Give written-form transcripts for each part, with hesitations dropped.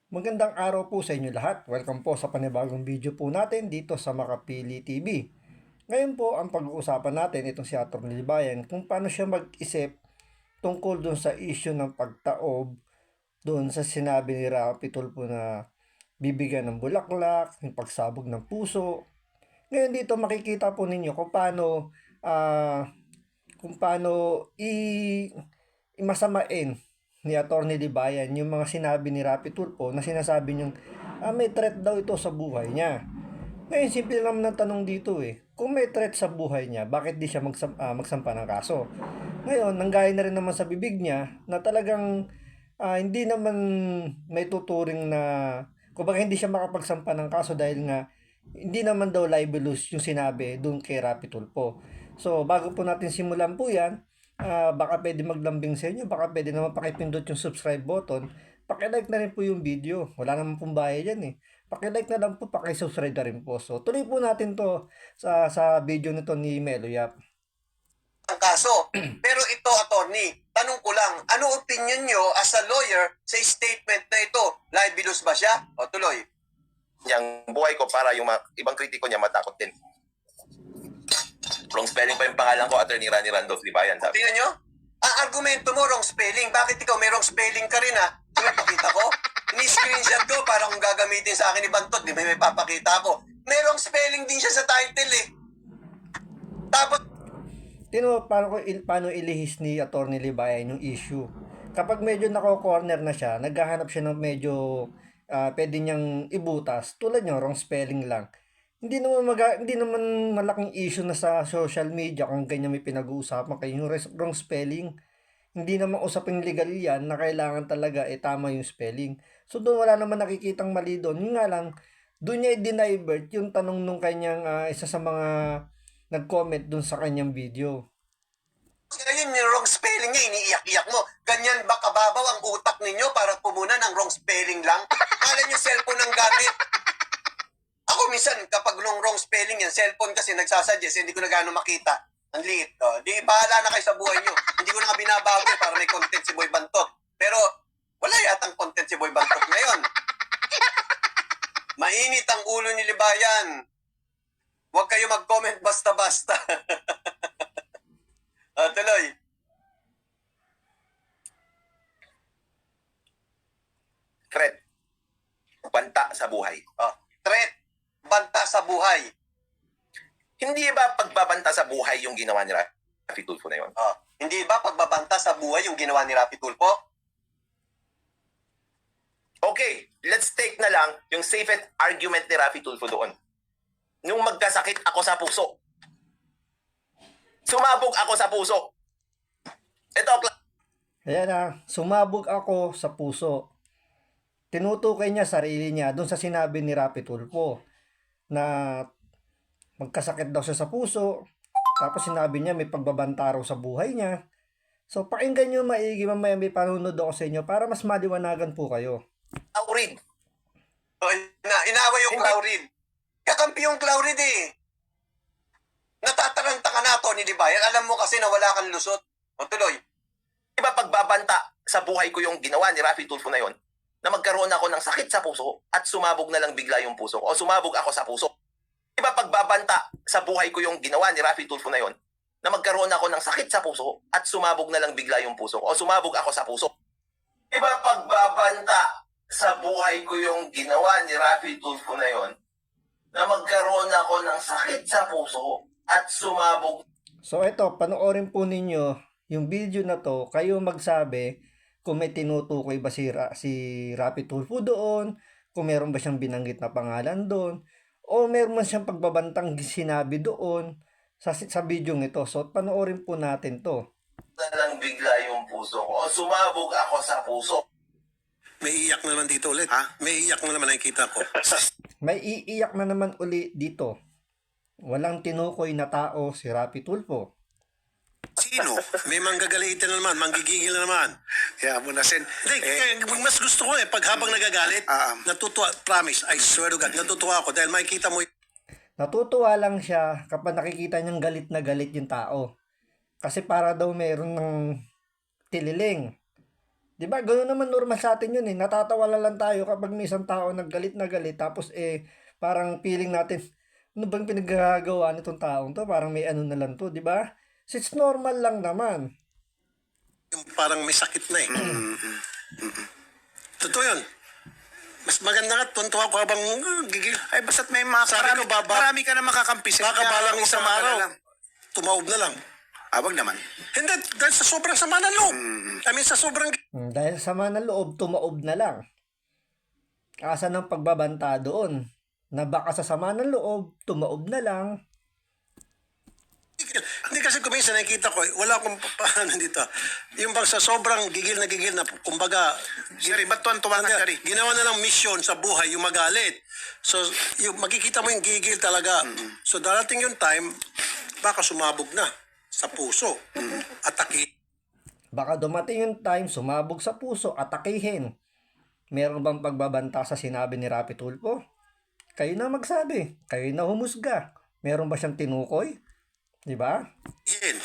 Magandang araw po sa inyo lahat. Welcome po sa panibagong video po natin dito sa Makapili TV. Ngayon po ang pag-uusapan natin itong si Atty. Libayan kung paano siya mag-isip tungkol dun sa issue ng pagtaob doon sa sinabi ni Rapi Tulfo na bibigyan ng bulaklak, yung pagsabog ng puso. Ngayon dito makikita po ninyo kung paano masamain ni Atty. Libayan yung mga sinabi ni Rapi Tulfo na sinasabi niyang may threat daw ito sa buhay niya. Ngayon, simple lang ng tanong dito eh. Kung may threat sa buhay niya, bakit di siya magsampa ng kaso? Ngayon, nanggaya na rin naman sa bibig niya na talagang hindi naman may tuturing na kumbaga hindi siya makapagsampa ng kaso dahil nga hindi naman daw libelous yung sinabi doon kay Rapi Tulfo. So, bago po natin simulan po yan, baka pwede maglambing sa inyo, baka pwede naman pakipindot yung subscribe button. Pakilike na rin po yung video. Wala naman pong bayad yan eh. Pakilike na lang po, pakisubscribe na rin po. So, tuloy po natin to sa video nito ni Melo Yap. Ang kaso. Pero ito, attorney, tanong ko lang, ano opinion nyo as a lawyer sa statement na ito? Libelous ba siya? O tuloy. Yung buhay ko para yung ibang kritiko niya matakot din. Wrong spelling pa yung pangalan ko, Attorney Rani Randolph Libayan. Sabi. Tingnan nyo? Ang argumento mo, wrong spelling. Bakit ikaw may wrong spelling ka rin ha? May pakita ko? Ini-screenshot ko para kung gagamitin sa akin ni Bantot, di ba may papakita ko? May wrong spelling din siya sa title eh. Tapos, Paano ilihis ni Atty. Libayan yung issue. Kapag medyo nako-corner na siya, naghahanap siya ng medyo pwede niyang ibutas. Tulad niya, wrong spelling lang. Hindi naman malaking issue na sa social media kung ganyan may pinag-uusapan kayo yung wrong spelling. Hindi naman usaping legal yan na kailangan talaga tama yung spelling. So doon wala naman nakikitang mali doon. Yung nga lang, doon niya i-divert yung tanong nung kanyang isa sa mga nag-comment doon sa kanyang video. ngayon yung wrong spelling niya, iniiyak-iyak mo. Ganyan ba kababaw ang utak ninyo para pumunan ng wrong spelling lang? Kala nyo cellphone ang gamit. Ako minsan, kapag wrong spelling yan, cellphone kasi nagsasuggest, hindi ko na gano'ng makita. Ang liit. Di bahala na kayo sa buhay nyo. Hindi ko na nga binabago para may content si Boy Bantot. Pero wala yatang content si Boy Bantot ngayon. Mainit ang ulo ni Libayan. Huwag kayo mag-comment basta-basta. Tuloy. Threat. Banta sa buhay. Threat. Banta sa buhay. Hindi ba pagbabanta sa buhay yung ginawa ni Rafi Tulfo na yun? Hindi ba pagbabanta sa buhay yung ginawa ni Rapi Tulfo? Okay, let's take na lang yung safest argument ni Rafi Tulfo doon. Nung magkasakit ako sa puso. Sumabog ako sa puso. Ito, Ayan na, sumabog ako sa puso. Tinutukoy niya sarili niya doon sa sinabi ni Rapi Tulfo na magkasakit daw siya sa puso. Tapos sinabi niya may pagbabanta raw sa buhay niya. So pakinggan niyo maigi, mamaya may panunod ako sa inyo para mas maliwanagan po kayo. Claurid. Inaway yung Claurid. Kakampi yung Claurid eh. Natataranta ka na to ni Libayan. Alam mo kasi na wala kang lusot. O tuloy. Di ba pagbabanta sa buhay ko yung ginawa ni Rafi Tulfo na yon? Na magkaroon ako ng sakit sa puso at sumabog na lang bigla yung puso ko. O sumabog ako sa puso. Di ba pagbabanta sa buhay ko yung ginawa ni Rafi Tulfo na yon? Na magkaroon ako ng sakit sa puso at sumabog na lang bigla yung puso ko. O sumabog ako sa puso. Di ba pagbabanta sa buhay ko yung ginawa ni Rafi Tulfo na yon? Na magkaroon ako ng sakit sa puso at sumabog. So ito, panoorin po ninyo yung video na to. Kayo magsabi kung may tinutukoy ba si Rapi Tulfo doon, kung meron ba siyang binanggit na pangalan doon, o meron man siyang pagbabantang sinabi doon sa video ito. So panoorin po natin to. Na lang bigla yung puso ko. O sumabog ako sa puso. May iyak na naman dito ulit. Ha? May iyak na naman nakikita ko. May iiyak na naman uli dito. Walang tinukoy na tao si Rapi Tulfo. Sino? May manggagalitin na naman, manggigigil na naman. Kaya mo na sen. Hindi, mas gusto ko pag habang nagagalit, natutuwa, promise, I swear to God, natutuwa ako dahil makikita mo Natutuwa lang siya kapag nakikita niyang galit na galit yung tao. Kasi para daw meron ng tililing Di ba? Gano'n naman normal sa atin yun eh. Natatawa lang tayo kapag may isang tao naggalit na galit tapos parang feeling natin, ano bang pinagagawa nitong taong to? Parang may ano na lang to, di ba? So, it's normal lang naman. Yung parang may sakit na eh. Totoo yun. Mas maganda nga, tuntua ko habang gigil. Ay, basta't may mga Sabi ko, marami ka na makakampi sa Baka balang isang Huwag ka araw, na lang. tumaob na lang. Wag naman. Hindi, dahil sa sobrang sama ng loob. I mean, sa sobrang Dahil sa sama ng loob, tumaob na lang. Asa ng pagbabanta doon? Na baka sa sama ng loob, tumaob na lang. gigil. Hindi kasi kuminsan nakikita ko, wala akong paano dito. Yung bang sa sobrang gigil na, kumbaga, Sherry, ba't tuwan-tuwa ka, Sherry? ginawa na lang mission sa buhay, yung magalit. So, yung makikita mo yung gigil talaga. So, darating yung time, baka sumabog na sa puso. Atake. Baka dumating yung time, sumabog sa puso, atakihin. Meron bang pagbabanta sa sinabi ni Rapi Tulfo? Kayo na magsabi. Kayo na humusga. Meron ba siyang tinukoy? Di ba? Yan.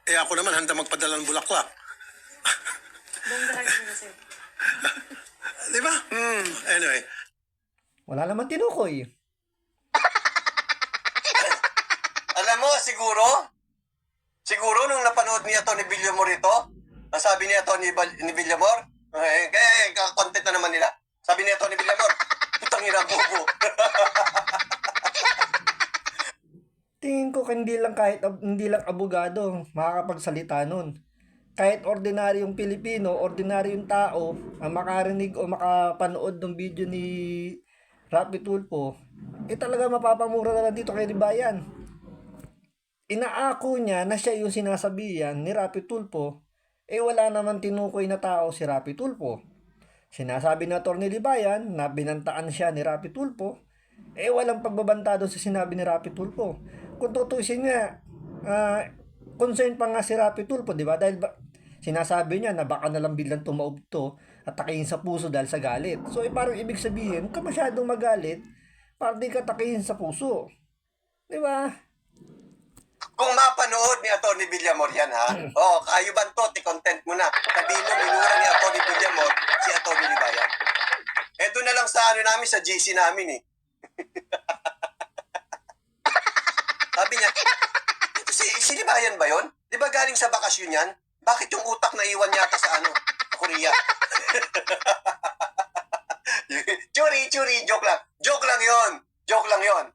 Eh ako naman handa magpadala ng bulaklak. Bonggahan mo na, sir. Di ba? Anyway. Wala naman tinukoy. Alam mo, siguro nung napanood ni Atty. Villamor ito, ang sabi ni Atty. Villamor, content na naman nila. Sabi ni Atty. Villamor, putang ina bobo. Tingin ko hindi lang abogado makakapagsalita nun. Kahit ordinaryong Pilipino, ordinaryong tao ang makarinig o makapanood ng video ni Rapi Tulfo, talaga mapapamura na lang dito kay Libayan. Inaako niya na siya yung sinasabihan ni Rapi Tulfo, wala naman tinukoy na tao si Rapi Tulfo. Sinasabi na Atty. Libayan na binantaan siya ni Rapi Tulfo, walang pagbabanta doon sa sinabi ni Rapi Tulfo. Kung tutusin nga, concern pa nga si Rapi Tulfo, di ba? Dahil sinasabi niya na baka na lang biglang tumaob to at takihin sa puso dahil sa galit. So, parang ibig sabihin, huwag ka masyadong magalit para di ka takihin sa puso. Di ba? Kung mapanood ni Atty. Villamor yan, ha? Kayo bantot, i-content mo na. Sabihin mo, minura ni Atty. Villamor si Atty. Libayan. Doon na lang sa namin, sa GC namin, eh. Sabi niya, ito si Libayan ba yun? Di ba galing sa bakasyon yan? Bakit yung utak na iwan yata sa sa Korea? Churi, joke lang. Joke lang yon.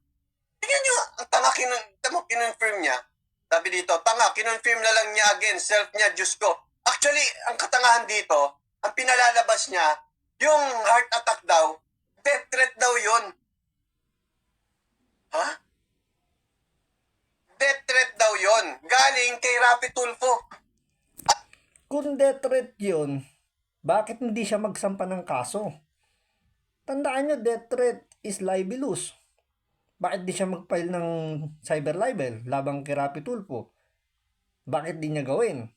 Tingnan nyo, ang tanga kinonfirm niya. Sabi dito, tanga, kinonfirm na lang niya again, self niya, Diyos ko. Actually, ang katangahan dito, ang pinalalabas niya, yung heart attack daw, death threat daw yun. Ha? Death threat daw yun. Galing kay Rapi Tulfo. Kung death threat yun, bakit hindi siya magsampa ng kaso? Tandaan nyo, death threat is libelous. Bakit di siya mag-file ng cyber libel labang kay Rapi Tulfo? Bakit di niya gawin?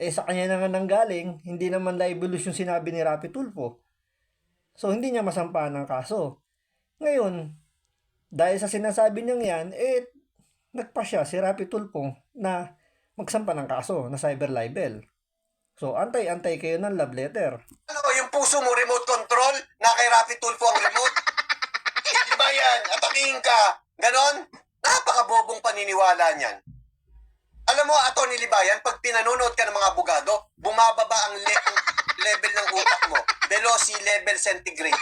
Sa kanya na nga nanggaling, hindi naman libelous yung sinabi ni Rapi Tulfo. So, hindi niya masampa ng kaso. Ngayon, dahil sa sinasabi niyang yan, nagpa siya si Rapi Tulfo na magsampa ng kaso na cyber libel. So, antay-antay kayo ng love letter. Ano, yung puso mo, remote control, na kay Rapi Tulfo ang remote? Diba yan? Atakihin ka. Ganon? Napakabobong paniniwala niyan. Alam mo, Atty. Libayan, pag pinanonood ka ng mga abogado, bumababa ang level ng utak mo. Below sea level centigrade.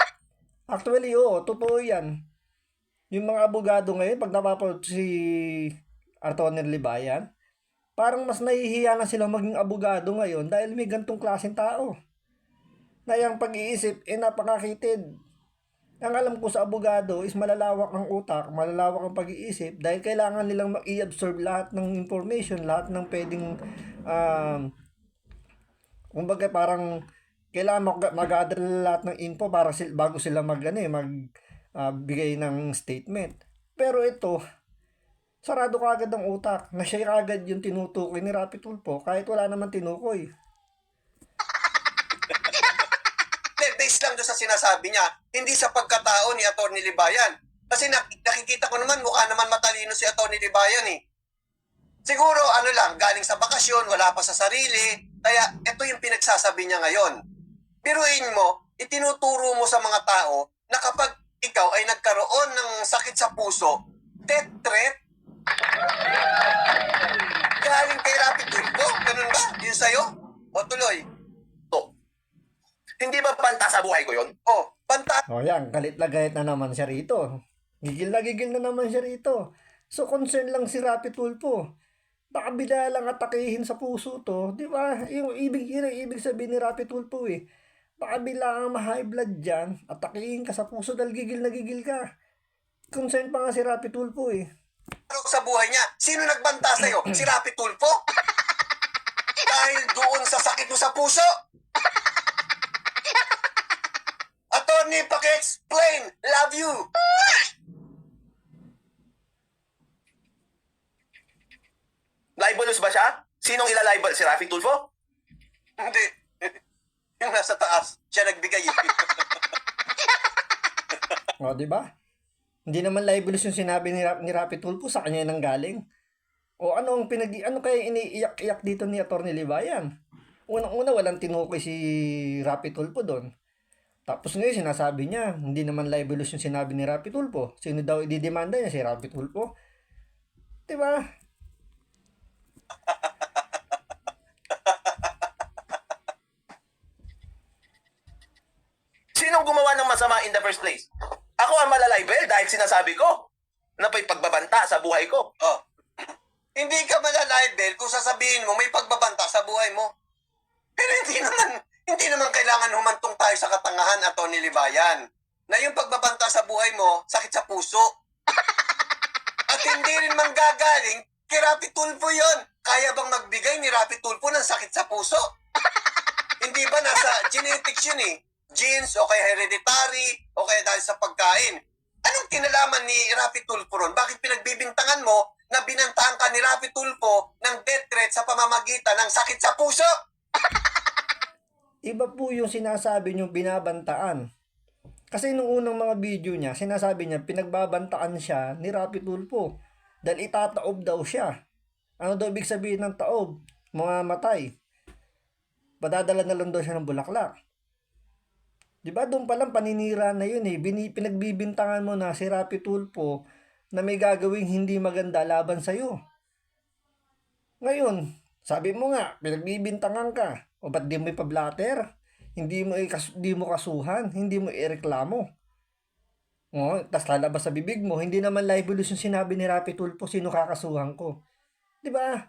Actually, totoo yan. Yung mga abogado ngayon, pag napapanood si Atty. Libayan, parang mas nahihiya na sila maging abogado ngayon dahil may gantong klaseng tao. Na yung pag-iisip, napakakitid. Ang alam ko sa abogado is malalawak ang utak, malalawak ang pag-iisip dahil kailangan nilang i-absorb lahat ng information, lahat ng pwedeng kumbaga parang kailangan mag-gather lahat ng info para bago sila bigay ng statement. Pero ito, sarado kagad ang utak na siya kagad yung tinutukoy ni Rapi Tulfo kahit wala naman tinukoy. Based lang doon sa sinasabi niya, hindi sa pagkatao ni Atty. Libayan. Kasi nakikita ko naman, mukha naman matalino si Atty. Libayan eh. Siguro, galing sa bakasyon, wala pa sa sarili, Kaya ito yung pinagsasabi niya ngayon. Biruin mo, itinuturo mo sa mga tao na kapag ikaw ay nagkaroon ng sakit sa puso, death threat, galing kay Rapi Tulfo, ganun ba? Yun sa'yo? O tuloy. To. Hindi ba banta sa buhay ko yun? O, banta. O yan, galit na naman siya rito. Gigil na naman siya rito. So concern lang si Rapi Tulfo. Baka bigla lang atakihin sa puso to, di ba? Yung ibig sabihin ni Rapi Tulfo eh. Baka bigla kang ma-high blood dyan, atakihin ka sa puso dahil gigil ka. Concern pa nga si Rapi Tulfo eh. Sa buhay niya. Sino nagbanta sa'yo? Si Rapi Tulfo? Dahil doon sa sakit mo sa puso? Attorney, paki-explain. Love you. Libelous ba siya? Sinong ilalibel? Si Rafi Tulfo? Hindi. Yung nasa taas, siya nagbigay. O, di ba? Hindi naman libelous yung sinabi ni Rapi Tulfo, sa kanya nang galing. O ano kaya iniiyak-iyak dito ni Atty. Libayan? Unang-una, walang tinukoy si Rapi Tulfo doon. Tapos ngayon, sinasabi niya, hindi naman libelous yung sinabi ni Rapi Tulfo. Sino daw ididemanda niya? Si Rapi Tulfo? Di ba? Sinong gumawa ng masama in the first place? Ako ang malalibel dahil sinasabi ko na may pagbabanta sa buhay ko. Oh. Hindi ka malalibel kung sasabihin mo may pagbabanta sa buhay mo. Pero hindi naman kailangan humantong tayo sa katangahan, Atty. Libayan, na yung pagbabanta sa buhay mo, sakit sa puso. At hindi rin manggagaling kay Rapi Tulfo yun. Kaya bang magbigay ni Rapi Tulfo ng sakit sa puso? Hindi ba nasa genetics yun eh? Genes o kaya hereditary o kaya dahil sa pagkain. Anong kinalaman ni Rapi Tulfo ron? Bakit pinagbibintangan mo na binantaan ka ni Rapi Tulfo ng death threat sa pamamagitan ng sakit sa puso? Iba po yung sinasabi niyong binabantaan. Kasi nung unang mga video niya, sinasabi niya pinagbabantaan siya ni Rapi Tulfo dahil itataob daw siya. Ano daw ibig sabihin ng taob? Mamamatay. Padadala na lang daw siya ng bulaklak. Diba doon palang paninira na yun eh. Pinagbibintangan mo na si Rapi Tulfo na may gagawing hindi maganda laban sa'yo. Ngayon, sabi mo nga, pinagbibintangan ka. O ba't di mo ipablatter? Hindi mo kasuhan, hindi mo ireklamo. O, tas lalabas sa bibig mo, hindi naman libelous yung sinabi ni Rapi Tulfo, sino kakasuhan ko. Diba?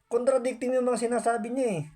Contradicting yung mga sinasabi niya eh.